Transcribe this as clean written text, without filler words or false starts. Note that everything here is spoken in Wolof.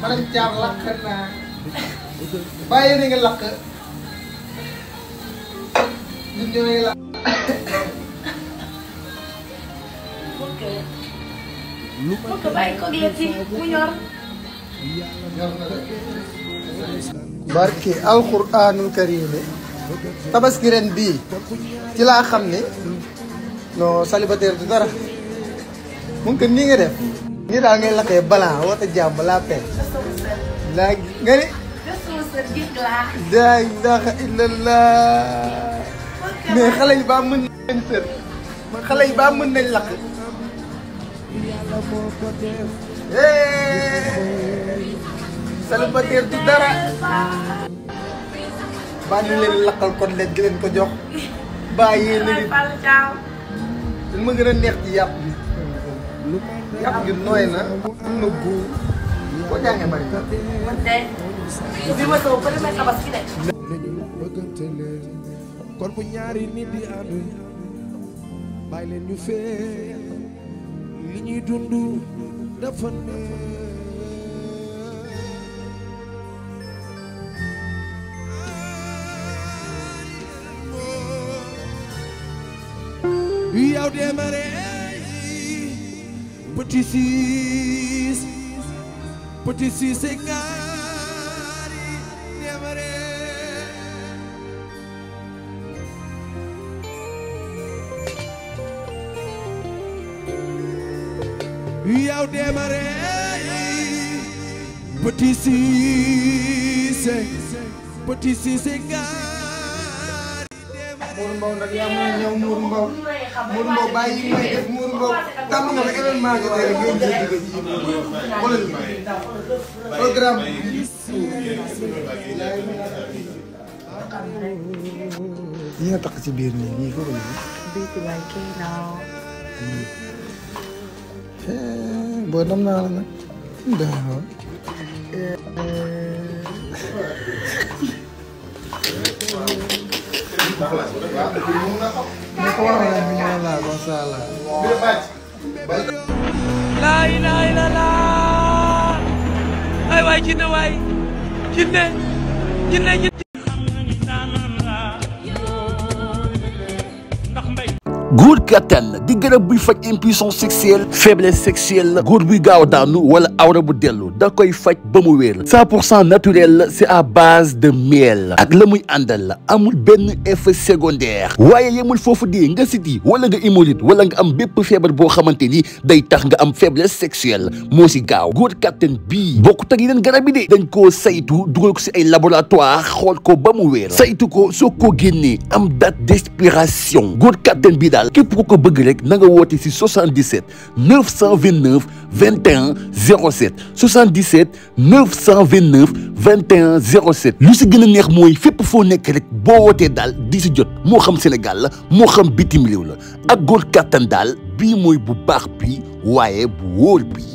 man ak jaar lakk naa bàyyi na nga lakk ñun ñooy lakk. Porque bàyyi ko gerte mu ñor. barki alquranul karim tabaski ren bii ci laa xam ne non célibataire du dara mun ko nii nga def nii daal ngay lakkee balan wata jàmm balaa peeg laa nga ni laa ilaha illallah mais xale yi baa mën nañ sër xale yi baa mën nañ lakk célibataire du dara baa ñu leen lakkal kon leen di leen ko jox baa yéen a ngi dañ ma gën a neex ci yàpp bi yàpp gi nooy na am na góor koo jàngee bari man de bi ma taw bëri na tabaski de. kon bu ñaari nit di ànd bàyyi leen ñu fee li ñuy dund dafa yow démarré petit six et ngari démarré yow démarré petit six et ngari Mour Mbow nag yaa mën a ñëw Mour Mbow bàyyi yi may def Mour Mbow tàmm nga ba événement jotee rek ngay jël digga ji wala programme yi nga tax ci biir nii ñii ko ko boo dem naa la nag La ilaha illallah ay waay jinne waay jinne góor kattan di garab buy faj impuissance sexuelle faiblesse sexuelle góor buy gaaw a daanu wala awra bu dellu da koy faj ba mu wér 100% naturel c'est à base de miel ak la muy àndal la amul benn effet secondaire waaye yemul foofu di nga siti wala nga hémorroïde wala nga am bépp feebar boo xamante ni day tax nga am faiblesse sexuelle moo si gaaw góor kattan bii bokkut ak yeneen garab yi de dañ koo saytu dugal ko si ay laboratoire xool ko ba mu wér saytu ko soo ko génnee am date d'expiration góor kattan bii daal képp ku ko bëgg rek na nga woote si 77 929 21 07 77 929 21 07 lu si gën a neex mooy fépp foo nekk rek boo wootee daal di si jot moo xam Sénégal la moo xam bitim réew la ak góor kattan daal bii mooy bu baax bi waaye bu wóor bi